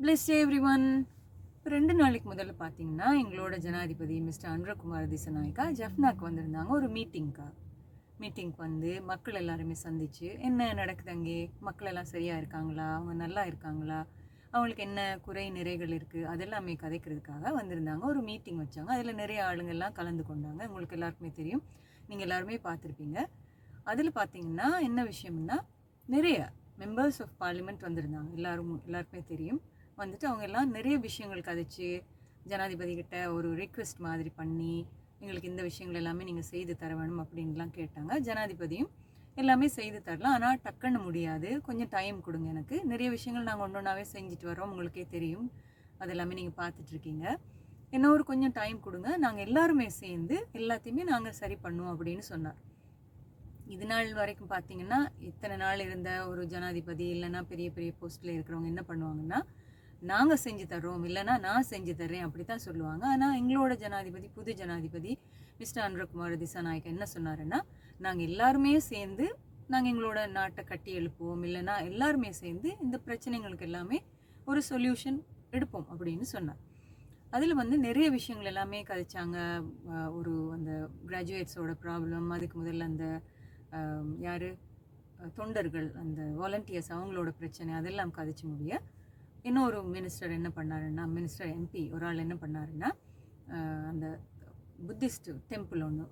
Plus everyone. 2 நாளைக்கு முதல்ல பார்த்தீங்கன்னா எங்களோட ஜனாதிபதி மிஸ்டர் அனுரகுமார் திசாநாயக்கா ஜஃப்னாக்கு வந்திருந்தாங்க ஒரு மீட்டிங்க்கு வந்து மக்கள் எல்லாருமே சந்திச்சு என்ன நடக்குது, அங்கே மக்கள் எல்லாம் சரியா இருக்காங்களா, அவங்க நல்லா இருக்காங்களா, அவங்களுக்கு என்ன குறை நிறைகள் இருக்குது அதெல்லாமே கதைக்கிறதுக்காக வந்திருந்தாங்க. ஒரு மீட்டிங் வச்சாங்க. அதில் நிறைய ஆளுங்கள்லாம் கலந்து கொண்டாங்க. உங்களுக்கு எல்லாருக்குமே தெரியும், நீங்கள் எல்லாருமே பார்த்துருப்பீங்க. அதில் பார்த்தீங்கன்னா என்ன விஷயம்னா, நிறைய மெம்பர்ஸ் ஆஃப் பார்லிமெண்ட் வந்திருந்தாங்க. எல்லாருக்குமே தெரியும். வந்துட்டு அவங்க எல்லாம் நிறைய விஷயங்கள் கதைச்சு ஜனாதிபதி கிட்ட ஒரு ரிக்வெஸ்ட் மாதிரி பண்ணி எங்களுக்கு இந்த விஷயங்கள் எல்லாமே நீங்கள் செய்து தர வேணும் அப்படின்லாம் கேட்டாங்க. ஜனாதிபதியும் எல்லாமே செய்து தரலாம், ஆனால் டக்குன்னு முடியாது, கொஞ்சம் டைம் கொடுங்க, எனக்கு நிறைய விஷயங்கள் நாங்கள் ஒன்றொன்றாவே செஞ்சுட்டு வரோம், உங்களுக்கே தெரியும், அது எல்லாமே நீங்கள் பார்த்துட்ருக்கீங்க, என்ன ஒரு கொஞ்சம் டைம் கொடுங்க, நாங்கள் எல்லாருமே சேர்ந்து எல்லாத்தையுமே நாங்கள் சரி பண்ணுவோம் அப்படின்னு சொன்னார். இது நாள் வரைக்கும் பார்த்தீங்கன்னா இத்தனை நாள் இருந்த ஒரு ஜனாதிபதி இல்லைன்னா பெரிய பெரிய போஸ்ட்டில் இருக்கிறவங்க என்ன பண்ணுவாங்கன்னா, நாங்கள் செஞ்சு தர்றோம் இல்லைன்னா நான் செஞ்சு தர்றேன் அப்படி தான் சொல்லுவாங்க. ஆனால் எங்களோட ஜனாதிபதி, புது ஜனாதிபதி மிஸ்டர் அனுரகுமார் திசாநாயக்கா என்ன சொன்னாருன்னா, நாங்கள் எல்லாருமே சேர்ந்து நாங்கள் எங்களோட நாட்டை கட்டி எழுப்புவோம், இல்லைன்னா எல்லாருமே சேர்ந்து இந்த பிரச்சனைகளுக்கு எல்லாமே ஒரு சொல்யூஷன் எடுப்போம் அப்படின்னு சொன்னார். அதில் வந்து நிறைய விஷயங்கள் எல்லாமே கதைச்சாங்க. ஒரு அந்த கிராஜுவேட்ஸோட ப்ராப்ளம், அதுக்கு முதல்ல அந்த யார் தொண்டர்கள், அந்த வாலண்டியர்ஸ், அவங்களோட பிரச்சனை அதெல்லாம் கதைச்சு முடிய இன்னொரு மினிஸ்டர் என்ன பண்ணாருன்னா, மினிஸ்டர் எம்பி ஒரு ஆள் என்ன பண்ணாருன்னா, அந்த புத்திஸ்ட் டெம்பிள் ஒன்று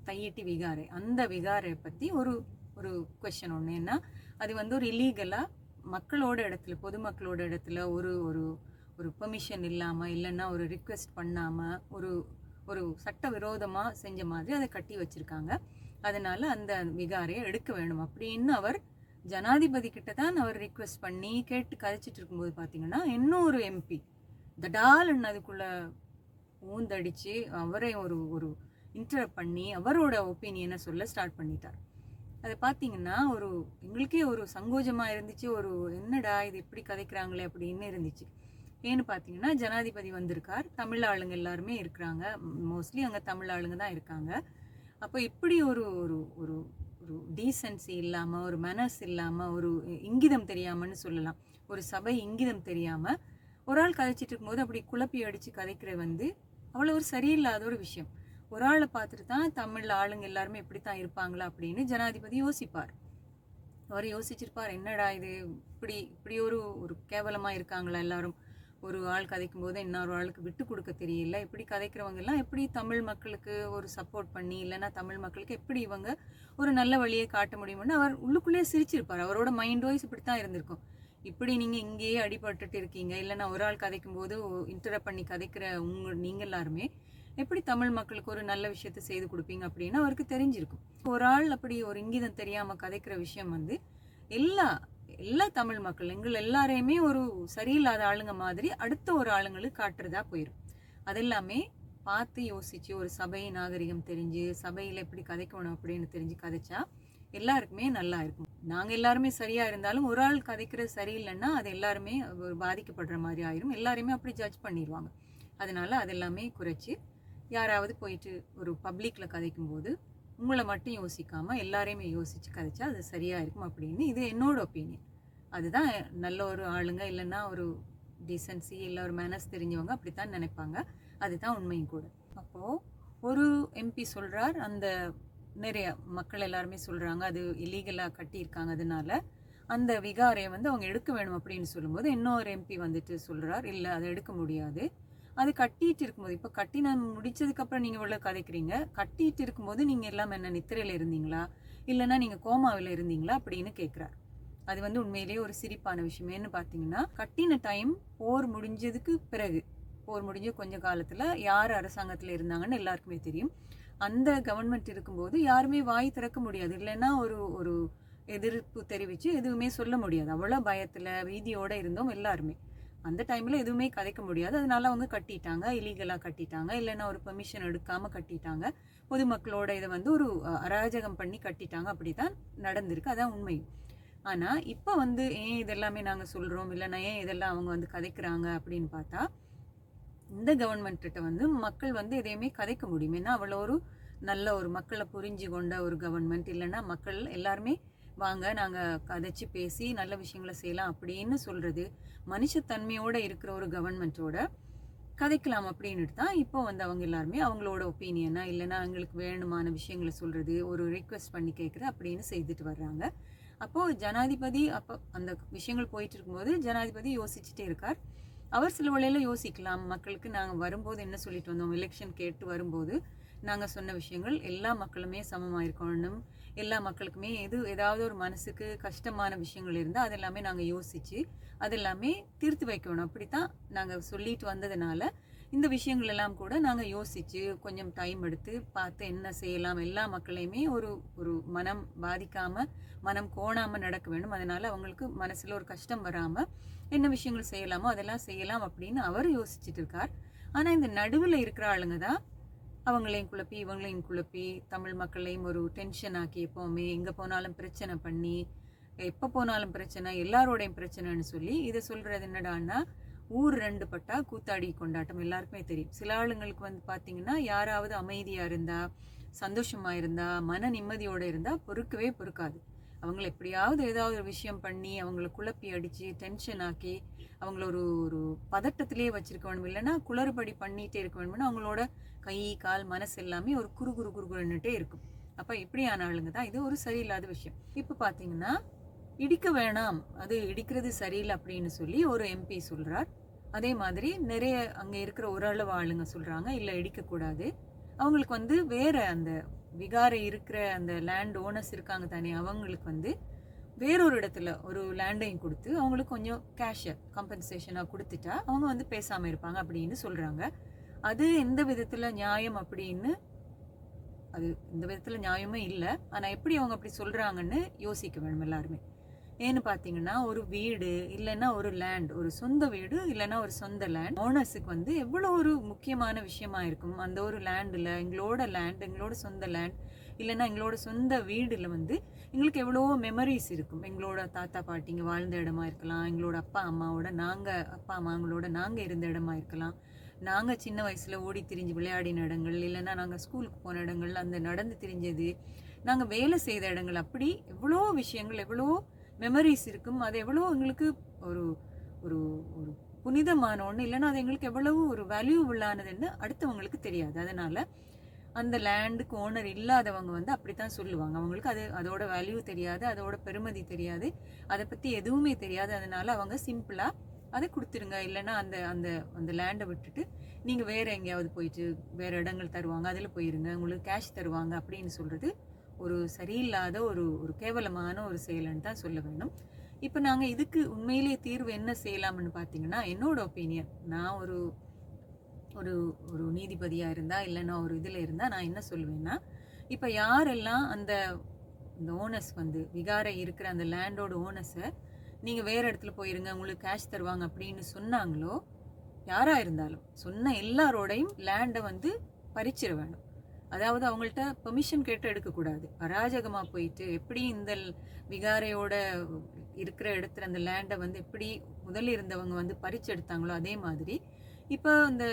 தையிட்டி விகாரை, அந்த விகாரை பற்றி ஒரு ஒரு கொஷன் ஒன்று. ஏன்னா அது வந்து ஒரு இல்லீகலாக மக்களோட இடத்துல, பொதுமக்களோட இடத்துல ஒரு ஒரு ஒரு பெர்மிஷன் இல்லாமல் இல்லைன்னா ஒரு ரிக்வெஸ்ட் பண்ணாமல் ஒரு ஒரு சட்டவிரோதமாக செஞ்ச மாதிரி அதை கட்டி வச்சுருக்காங்க. அதனால் அந்த விகாரையை எடுக்க வேணும் அப்படின்னு அவர் ஜனாதிபதி கிட்ட தான் அவர் ரிக்வெஸ்ட் பண்ணி கேட்டு கதைச்சிட்டு இருக்கும்போது பார்த்தீங்கன்னா இன்னொரு எம்பி தடால்னு அதுக்குள்ள ஊந்தடிச்சு அவரை ஒரு ஒரு இன்டரப்ட் பண்ணி அவரோட ஒப்பீனியனை சொல்ல ஸ்டார்ட் பண்ணிட்டார். அதை பார்த்தீங்கன்னா ஒரு எங்களுக்கே ஒரு சங்கோஜமாக இருந்துச்சு, ஒரு என்னடா இது இப்படி கதைக்கிறாங்களே அப்படின்னு இருந்துச்சு. ஏன்னு பார்த்தீங்கன்னா ஜனாதிபதி வந்திருக்கார், தமிழ் ஆளுங்க எல்லாருமே இருக்கிறாங்க, மோஸ்ட்லி அங்கே தமிழ் ஆளுங்க தான் இருக்காங்க. அப்போ இப்படி ஒரு ஒரு ஒரு ஒரு டீசன்சி இல்லாமல், ஒரு மனஸ் இல்லாமல், ஒரு இங்கிதம் தெரியாமன்னு சொல்லலாம், ஒரு சபை இங்கிதம் தெரியாமல் ஒரு ஆள் கதைச்சிட்டு இருக்கும்போது அப்படி குழப்பி அடித்து கதைக்கிற வந்து அவ்வளோ ஒரு சரியில்லாத ஒரு விஷயம். ஒரு ஆளை பார்த்துட்டு தான் தமிழ் ஆளுங்க எல்லாருமே இப்படி தான் இருப்பாங்களா அப்படின்னு ஜனாதிபதி யோசிப்பார். அவர் யோசிச்சிருப்பார், என்னடா இது இப்படி இப்படி ஒரு ஒரு கேவலமாக இருக்காங்களா எல்லாரும், ஒரு ஆள் கதைக்கும் போது இன்னொரு ஆளுக்கு விட்டு கொடுக்க தெரியல, இப்படி கதைக்கிறவங்க எல்லாம் எப்படி தமிழ் மக்களுக்கு ஒரு சப்போர்ட் பண்ணி இல்லைன்னா தமிழ் மக்களுக்கு எப்படி இவங்க ஒரு நல்ல வழியை காட்ட முடியும்னு அவர் உள்ளுக்குள்ளேயே சிரிச்சிருப்பார். அவரோட மைண்ட் வாய்ஸ் இப்படி தான் இருந்திருக்கும், இப்படி நீங்கள் இங்கேயே அடிபட்டுட்டு இருக்கீங்க, இல்லைன்னா ஒரு ஆள் கதைக்கும் போது இன்டரப்ட் பண்ணி கதைக்கிற நீங்கள் எல்லாருமே எப்படி தமிழ் மக்களுக்கு ஒரு நல்ல விஷயத்த செய்து கொடுப்பீங்க அப்படின்னு அவருக்கு தெரிஞ்சிருக்கும். ஒரு ஆள் அப்படி ஒரு இங்கிதம் தெரியாமல் கதைக்கிற விஷயம் வந்து எல்லா தமிழ் மக்கள் எங்கள் எல்லாரையுமே ஒரு சரியில்லாத ஆளுங்க மாதிரி அடுத்த ஒரு ஆளுங்களுக்கு காட்டுறதா போயிடும். அதெல்லாமே பார்த்து யோசிச்சு ஒரு சபை நாகரிகம் தெரிஞ்சு சபையில் எப்படி கதைக்கணும் அப்படின்னு தெரிஞ்சு கதைச்சா எல்லாருக்குமே நல்லா இருக்கும். நாங்கள் எல்லாருமே சரியா இருந்தாலும் ஒரு ஆள் கதைக்கிறது சரியில்லைன்னா அது எல்லாருமே பாதிக்கப்படுற மாதிரி ஆயிரும், எல்லாருமே அப்படி ஜட்ஜ் பண்ணிடுவாங்க. அதனால அதெல்லாமே குறைச்சி யாராவது போயிட்டு ஒரு பப்ளிக்ல கதைக்கும் போது உங்களை மட்டும் யோசிக்காம எல்லாரையுமே யோசிச்சு கதைச்சா அது சரியா இருக்கும் அப்படின்னு இது என்னோட ஒப்பீனியன். அதுதான் நல்ல ஒரு ஆளுங்க இல்லைன்னா ஒரு டீசன்சி இல்லை ஒரு மேனஸ் தெரிஞ்சவங்க அப்படித்தான் நினைப்பாங்க, அதுதான் உண்மையும் கூட. அப்போ ஒரு எம்பி சொல்றார், அந்த நிறைய மக்கள் எல்லாருமே சொல்றாங்க அது இல்லீகலாக கட்டியிருக்காங்க, அதனால அந்த விகாரையை வந்து அவங்க எடுக்க வேணும் அப்படின்னு சொல்லும்போது இன்னொரு எம்பி வந்துட்டு சொல்றார், இல்லை அதை எடுக்க முடியாது, அது கட்டிட்டு இருக்கும்போது, இப்போ கட்டி நான் முடிச்சதுக்கப்புறம் நீங்கள் இவ்வளோ கதைக்கிறீங்க, கட்டிட்டு இருக்கும்போது நீங்கள் எல்லாம் என்ன நித்திரையில் இருந்தீங்களா இல்லைன்னா நீங்கள் கோமாவில் இருந்தீங்களா அப்படின்னு கேட்குறாரு. அது வந்து உண்மையிலேயே ஒரு சிரிப்பான விஷயம். ஏன்னு பார்த்தீங்கன்னா கட்டின டைம் போர் முடிஞ்சதுக்கு பிறகு, போர் முடிஞ்ச கொஞ்சம் காலத்தில் யார் அரசாங்கத்தில் இருந்தாங்கன்னு எல்லாருக்குமே தெரியும். அந்த கவர்மெண்ட் இருக்கும்போது யாருமே வாய் திறக்க முடியாது, இல்லைன்னா ஒரு ஒரு எதிர்ப்பு தெரிவித்து எதுவுமே சொல்ல முடியாது, அவ்வளோ பயத்தில் வீதியோடு இருந்தோம் எல்லாருமே. அந்த டைமில் எதுவுமே கதைக்க முடியாது, அதனால அவங்க கட்டிட்டாங்க, இல்லீகலாக கட்டிட்டாங்க, இல்லைன்னா ஒரு பெர்மிஷன் எடுக்காமல் கட்டிட்டாங்க, பொதுமக்களோட இதை வந்து ஒரு அராஜகம் பண்ணி கட்டிட்டாங்க, அப்படி தான் நடந்திருக்கு, அதான் உண்மை. ஆனால் இப்போ வந்து ஏன் இதெல்லாமே நாங்கள் சொல்கிறோம், இல்லைன்னா ஏன் இதெல்லாம் அவங்க வந்து கதைக்கிறாங்க அப்படின்னு பார்த்தா, இந்த கவர்மெண்ட்டிட்ட வந்து மக்கள் வந்து எதையுமே கதைக்க முடியும். ஏன்னா அவ்வளோ ஒரு நல்ல ஒரு மக்களை புரிஞ்சு கொண்ட ஒரு கவர்மெண்ட், இல்லைன்னா மக்கள் எல்லாருமே வாங்க நாங்கள் கதைச்சி பேசி நல்ல விஷயங்களை செய்யலாம் அப்படின்னு சொல்கிறது மனுஷத்தன்மையோடு இருக்கிற ஒரு கவர்மெண்ட்டோட கதைக்கலாம் அப்படின்னுட்டு தான் இப்போ வந்து அவங்க எல்லாருமே அவங்களோட ஒப்பீனியனா இல்லைன்னா அவங்களுக்கு வேணுமான விஷயங்களை சொல்கிறது ஒரு ரிக்வெஸ்ட் பண்ணி கேட்குறது அப்படின்னு செய்துட்டு வர்றாங்க. அப்போது ஜனாதிபதி அப்போ அந்த விஷயங்கள் போயிட்டு இருக்கும்போது ஜனாதிபதி யோசிச்சுட்டே இருக்கார். அவர் சில வழியில் யோசிக்கலாம், மக்களுக்கு நாங்கள் வரும்போது என்ன சொல்லிட்டு வந்தோம், எலெக்ஷன் கேட்டு வரும்போது நாங்கள் சொன்ன விஷயங்கள் எல்லா மக்களுமே சமமாக இருக்கணும், எல்லா மக்களுக்குமே ஏதாவது ஒரு மனசுக்கு கஷ்டமான விஷயங்கள் இருந்தால் அதெல்லாமே நாங்கள் யோசித்து அதெல்லாமே தீர்த்து வைக்கணும். அப்படித்தான் நாங்கள் சொல்லிட்டு வந்ததுனால இந்த விஷயங்கள் எல்லாம் கூட நாங்கள் யோசித்து கொஞ்சம் டைம் எடுத்து பார்த்து என்ன செய்யலாம், எல்லா மக்களையுமே ஒரு ஒரு மனம் பாதிக்காமல் மனம் கோணாமல் நடக்க வேண்டும். அதனால் அவங்களுக்கு மனசில் ஒரு கஷ்டம் வராமல் என்ன விஷயங்கள் செய்யலாமோ அதெல்லாம் செய்யலாம் அப்படின்னு அவர் யோசிச்சுட்டு இருக்கார். ஆனால் இந்த நடுவில் இருக்கிற ஆளுங்க தான் அவங்களையும் குழப்பி இவங்களையும் குழப்பி தமிழ் மக்களையும் ஒரு டென்ஷன் ஆக்கி எப்போவுமே எங்கே போனாலும் பிரச்சனை பண்ணி எப்போ போனாலும் பிரச்சனை எல்லாரோடையும் பிரச்சனைன்னு சொல்லி இதை சொல்கிறது என்னடான்னா ஊர் ரெண்டு பட்டா கூத்தாடி கொண்டாட்டம். எல்லாருக்குமே தெரியும். சில ஆளுங்களுக்கு வந்து பார்த்தீங்கன்னா யாராவது அமைதியாக இருந்தால் சந்தோஷமாக இருந்தால் மன நிம்மதியோடு இருந்தால் பொறுக்கவே பொறுக்காது. அவங்கள எப்படியாவது ஏதாவது ஒரு விஷயம் பண்ணி அவங்கள குழப்பி அடித்து டென்ஷன் ஆக்கி அவங்கள ஒரு ஒரு பதட்டத்திலே வச்சுருக்க வேணும், இல்லைன்னா குளறுபடி பண்ணிகிட்டே இருக்க வேணும்னா அவங்களோட கை கால் மனசு எல்லாமே ஒரு குறுன்னுட்டே இருக்கும். அப்போ இப்படியான ஆளுங்க தான் இது ஒரு சரியில்லாத விஷயம். இப்போ பார்த்தீங்கன்னா இடிக்க வேணாம், அது இடிக்கிறது சரியில்லை அப்படின்னு சொல்லி ஒரு எம்பி சொல்கிறார். அதே மாதிரி நிறைய அங்கே இருக்கிற ஓரளவு ஆளுங்க சொல்கிறாங்க இல்லை இடிக்கக்கூடாது. அவங்களுக்கு வந்து வேற அந்த விகாரை இருக்கிற அந்த லேண்ட் ஓனர்ஸ் இருக்காங்க தானே, அவங்களுக்கு வந்து வேறொரு இடத்துல ஒரு லேண்டையும் கொடுத்து அவங்களுக்கு கொஞ்சம் கேஷை கம்பன்சேஷனாக கொடுத்துட்டா அவங்க வந்து பேசாமல் இருப்பாங்க அப்படின்னு சொல்கிறாங்க. அது எந்த விதத்தில் நியாயம் அப்படின்னு அது இந்த விதத்தில் நியாயமே இல்லை. ஆனால் எப்படி அவங்க அப்படி சொல்கிறாங்கன்னு யோசிக்க வேணும் எல்லாருமே. ஏன்னு பார்த்தீங்கன்னா ஒரு வீடு இல்லைன்னா ஒரு லேண்ட், ஒரு சொந்த வீடு இல்லைன்னா ஒரு சொந்த லேண்ட் ஓனர்ஸுக்கு வந்து எவ்வளோ ஒரு முக்கியமான விஷயமா இருக்கும். அந்த ஒரு லேண்டில் எங்களோட சொந்த லேண்ட் இல்லைன்னா எங்களோட சொந்த வீடில் வந்து எங்களுக்கு எவ்வளோ மெமரிஸ் இருக்கும். எங்களோட தாத்தா பாட்டிங்க வாழ்ந்த இடமா இருக்கலாம், எங்களோட அப்பா அம்மாங்களோட நாங்கள் இருந்த இடமா இருக்கலாம், நாங்கள் சின்ன வயசில் ஓடி திரிஞ்சு விளையாடின இடங்கள், இல்லைன்னா நாங்கள் ஸ்கூலுக்கு போன இடங்கள், அந்த நடந்து திரிஞ்சது, நாங்கள் வேலை செய்த இடங்கள், அப்படி எவ்வளோ விஷயங்கள் எவ்வளோ மெமரிஸ் இருக்கும். அது எவ்வளோ எங்களுக்கு ஒரு ஒரு ஒரு புனிதமான ஒன்று, இல்லைன்னா அது எங்களுக்கு எவ்வளவு ஒரு வேல்யூபுல்லானதுன்னு அடுத்தவங்களுக்கு தெரியாது. அதனால் அந்த லேண்டுக்கு ஓனர் இல்லாதவங்க வந்து அப்படித்தான் சொல்லுவாங்க. அவங்களுக்கு அதோட வேல்யூ தெரியாது, அதோட பெருமதி தெரியாது, அதை பற்றி எதுவுமே தெரியாது. அதனால் அவங்க சிம்பிளாக அதை கொடுத்துருங்க, இல்லைன்னா அந்த அந்த அந்த லேண்டை விட்டுட்டு நீங்கள் வேறு எங்கேயாவது போயிட்டு வேறு இடங்கள் தருவாங்க அதில் போயிருங்க, உங்களுக்கு கேஷ் தருவாங்க அப்படின்னு சொல்கிறது ஒரு சரியில்லாத ஒரு ஒரு கேவலமான ஒரு செயல்னு தான் சொல்ல வேணும். இப்போ நாங்கள் இதுக்கு உண்மையிலேயே தீர்வு என்ன செய்யலாம்னு பார்த்தீங்கன்னா, என்னோட ஒப்பீனியன், நான் ஒரு ஒரு ஒரு நீதிபதியாக இருந்தால் இல்லைன்னா ஒரு இதில் இருந்தால் நான் என்ன சொல்லுவேன்னா, இப்போ யாரெல்லாம் அந்த ஓனர்ஸ் வந்து விகாரை இருக்கிற அந்த லேண்டோட ஓனர்ஸை நீங்கள் வேறு இடத்துல போயிருங்க உங்களுக்கு கேஷ் தருவாங்க அப்படின்னு சொன்னாங்களோ, யாராக இருந்தாலும் சொன்ன எல்லாரோடையும் லேண்டை வந்து பறிச்சிட வேணும். அதாவது அவங்கள்ட்ட பெர்மிஷன் கேட்டு எடுக்கக்கூடாது. அராஜகமாக போயிட்டு எப்படி இந்த விகாரையோட இருக்கிற இடத்துல அந்த லேண்டை வந்து எப்படி முதல்ல இருந்தவங்க வந்து பறிச்சு எடுத்தாங்களோ அதே மாதிரி இப்போ அந்த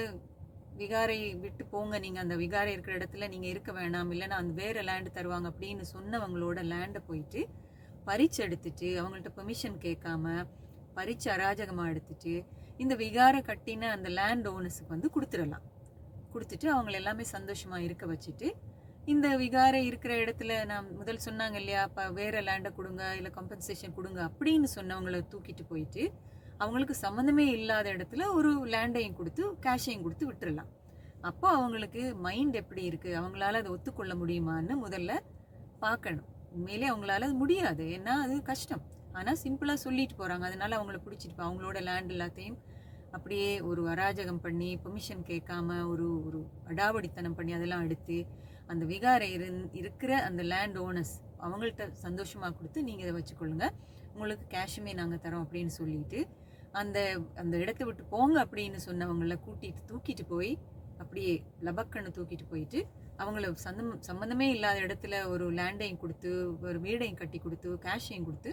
விகாரை விட்டு போங்க, நீங்கள் அந்த விகாரை இருக்கிற இடத்துல நீங்கள் இருக்க வேணாம், இல்லைன்னா அந்த வேறு லேண்டு தருவாங்க அப்படின்னு சொன்னவங்களோட லேண்டை போயிட்டு பறிச்சு எடுத்துட்டு அவங்கள்ட்ட பெர்மிஷன் கேட்காம பறிச்சு அராஜகமாக எடுத்துட்டு இந்த விகாரை கட்டின அந்த லேண்ட் ஓனர்ஸுக்கு வந்து கொடுத்துட்டு அவங்கள எல்லாமே சந்தோஷமாக இருக்க வச்சுட்டு இந்த விகாரை இருக்கிற இடத்துல நான் முதல் சொன்னாங்க இல்லையா, இப்போ வேறு லேண்டை கொடுங்க இல்லை கம்பன்சேஷன் கொடுங்க அப்படின்னு சொன்னவங்கள தூக்கிட்டு போயிட்டு அவங்களுக்கு சம்மந்தமே இல்லாத இடத்துல ஒரு லேண்டையும் கொடுத்து கேஷையும் கொடுத்து விட்டுறலாம். அப்போ அவங்களுக்கு மைண்ட் எப்படி இருக்குது, அவங்களால அதை ஒத்துக்கொள்ள முடியுமான்னு முதல்ல பார்க்கணும். உண்மையிலே அவங்களால அது முடியாது, ஏன்னா அது கஷ்டம். ஆனால் சிம்பிளாக சொல்லிட்டு போகிறாங்க, அதனால அவங்கள பிடிச்சிட்டு அவங்களோட லேண்ட் எல்லாத்தையும் அப்படியே ஒரு அராஜகம் பண்ணி பெர்மிஷன் கேட்காம ஒரு ஒரு அடாவடித்தனம் பண்ணி அதெல்லாம் எடுத்து அந்த விகாரை இருக்கிற அந்த லேண்ட் ஓனர்ஸ் அவங்கள்ட்ட சந்தோஷமாக கொடுத்து நீங்கள் இதை வச்சுக்கொள்ளுங்க, உங்களுக்கு கேஷுமே நாங்கள் தரோம் அப்படின்னு சொல்லிட்டு அந்த அந்த இடத்த விட்டு போங்க அப்படின்னு சொன்னவங்கள தூக்கிட்டு போய் அப்படியே லபக்கன்னு தூக்கிட்டு போயிட்டு அவங்கள சம்மந்தமே இல்லாத இடத்துல ஒரு லேண்டையும் கொடுத்து ஒரு வீடையும் கட்டி கொடுத்து கேஷையும் கொடுத்து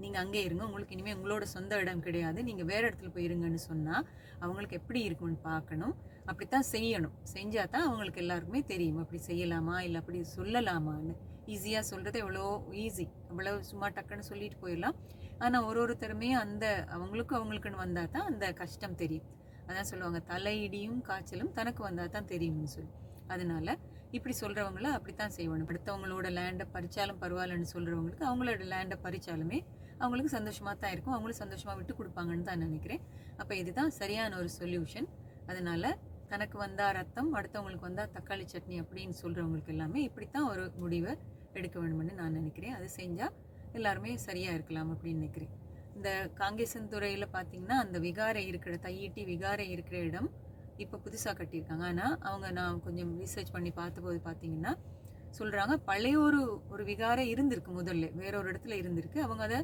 நீங்கள் அங்கே இருங்க, உங்களுக்கு இனிமேல் உங்களோட சொந்த இடம் கிடையாது, நீங்கள் வேறு இடத்துல போயிருங்கன்னு சொன்னால் அவங்களுக்கு எப்படி இருக்குன்னு பார்க்கணும். அப்படித்தான் செய்யணும். செஞ்சால் தான் அவங்களுக்கு எல்லாருக்குமே தெரியும் அப்படி செய்யலாமா இல்லை அப்படி சொல்லலாமான்னு. ஈஸியாக சொல்கிறது எவ்வளோ ஈஸி, அவ்வளோ சும்மா டக்குன்னு சொல்லிட்டு போயிடலாம். ஆனால் ஒருத்தருமே அந்த அவங்களுக்குன்னு வந்தால் தான் அந்த கஷ்டம் தெரியும். அதான் சொல்லுவாங்க, தலையிடியும் காய்ச்சலும் தனக்கு வந்தால் தான் தெரியும்னு சொல்லி. அதனால இப்படி சொல்கிறவங்கள அப்படித்தான் செய்வாங்க. அடுத்தவங்களோட லேண்டை பறிச்சாலும் பரவாயில்லன்னு சொல்கிறவங்களுக்கு அவங்களோட லேண்டை பறிச்சாலுமே அவங்களுக்கு சந்தோஷமாக தான் இருக்கும், அவங்களும் சந்தோஷமாக விட்டு கொடுப்பாங்கன்னு தான் நினைக்கிறேன். அப்போ இதுதான் சரியான ஒரு சொல்யூஷன். அதனால தனக்கு வந்தா ரத்தம், அடுத்தவங்களுக்கு வந்தா தக்காளி சட்னி அப்படின்னு சொல்கிறவங்களுக்கு எல்லாமே இப்படித்தான் ஒரு முடிவை எடுக்க வேணும்னு நான் நினைக்கிறேன். அது செஞ்சால் எல்லாருமே சரியாக இருக்கலாம் அப்படின்னு நினைக்கிறேன். இந்த காங்கேசன்துறையில் பார்த்தீங்கன்னா அந்த விகாரை இருக்கிற தையிட்டி விகாரை இருக்கிற இடம் இப்போ புதுசாக கட்டியிருக்காங்க. ஆனால் நான் கொஞ்சம் ரீசர்ச் பண்ணி பார்த்தபோது பார்த்தீங்கன்னா சொல்கிறாங்க, பழைய ஒரு விகாரை இருந்திருக்கு, முதல்ல வேற ஒரு இடத்துல இருந்திருக்கு. அவங்க அதை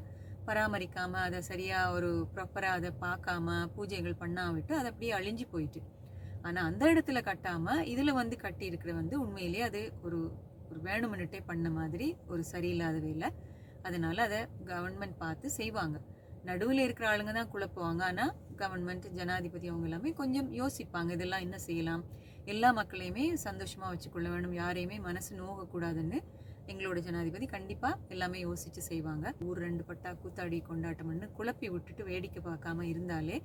பராமரிக்காமல், அதை சரியாக ஒரு ப்ராப்பராக அதை பார்க்காம பூஜைகள் பண்ணாவிட்டு அது அப்படியே அழிஞ்சு போயிட்டு. ஆனால் அந்த இடத்துல கட்டாமல் இதில் கட்டி இருக்கிற உண்மையிலேயே அது ஒரு வேணுமென்னுட்டே பண்ண மாதிரி ஒரு சரியில்லாத வேலை. அதனால அதை கவர்மெண்ட் பார்த்து செய்வாங்க. நடுவில் இருக்கிற ஆளுங்க தான் குழப்புவாங்க. ஆனால் கவர்மெண்ட், ஜனாதிபதி அவங்க எல்லாமே கொஞ்சம் யோசிப்பாங்க, இதெல்லாம் என்ன செய்யலாம், எல்லா மக்களையுமே சந்தோஷமாக வச்சுக்கொள்ள வேணும், யாரையுமே மனசு நோகக்கூடாதுன்னு எங்களோட ஜனாதிபதி கண்டிப்பாக எல்லாமே யோசித்து செய்வாங்க. ஊர் 2 பட்டா கூத்தாடி கொண்டாட்டம்னு குழப்பி விட்டுட்டு வேடிக்கை பார்க்காம இருந்தாலே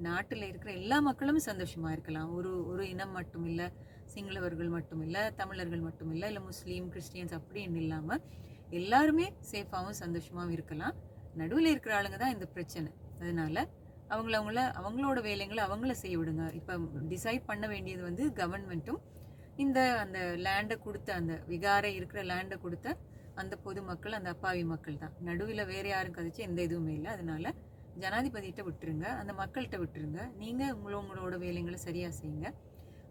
நாட்டில் இருக்கிற எல்லா மக்களும் சந்தோஷமாக இருக்கலாம். ஒரு இனம் மட்டும் இல்லை, சிங்களவர்கள் மட்டும் இல்லை, தமிழர்கள் மட்டும் இல்லை, இல்லை முஸ்லீம் கிறிஸ்டியன்ஸ் அப்படின்னு இல்லாமல் எல்லாருமே சேஃபாகவும் சந்தோஷமாகவும் இருக்கலாம். நடுவில் இருக்கிற ஆளுங்க தான் இந்த பிரச்சனை. அதனால அவங்களோட வேலைங்களை அவங்கள செய்ய விடுங்க. இப்போ டிசைட் பண்ண வேண்டியது கவர்மெண்ட்டும் அந்த லேண்டை கொடுத்த, அந்த விகாரை இருக்கிற லேண்டை கொடுத்த அந்த பொதுமக்கள், அந்த அப்பாவி மக்கள் தான். நடுவில் வேற யாரும் கதைச்சு எந்த இதுவுமே இல்லை. அதனால ஜனாதிபதிகிட்ட விட்டுருங்க, அந்த மக்கள்கிட்ட விட்டுருங்க. நீங்கள் உங்களோட வேலைங்களை சரியாக செய்யுங்க.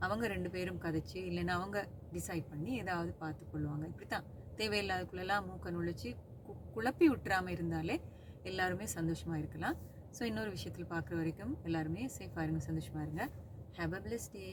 அவங்க 2 பேரும் கதைச்சு இல்லைன்னா அவங்க டிசைட் பண்ணி ஏதாவது பார்த்து கொள்வாங்க. இப்படித்தான் தேவையில்லாதக்குள்ளெல்லாம் மூக்க நுழைச்சி குழப்பி விட்டுறாமல் இருந்தாலே எல்லாருமே சந்தோஷமாக இருக்கலாம். ஸோ இன்னொரு விஷயத்தில் பார்க்குற வரைக்கும் எல்லாருமே சேஃபாக இருங்க, சந்தோஷமாக இருங்க. Have a blessed day.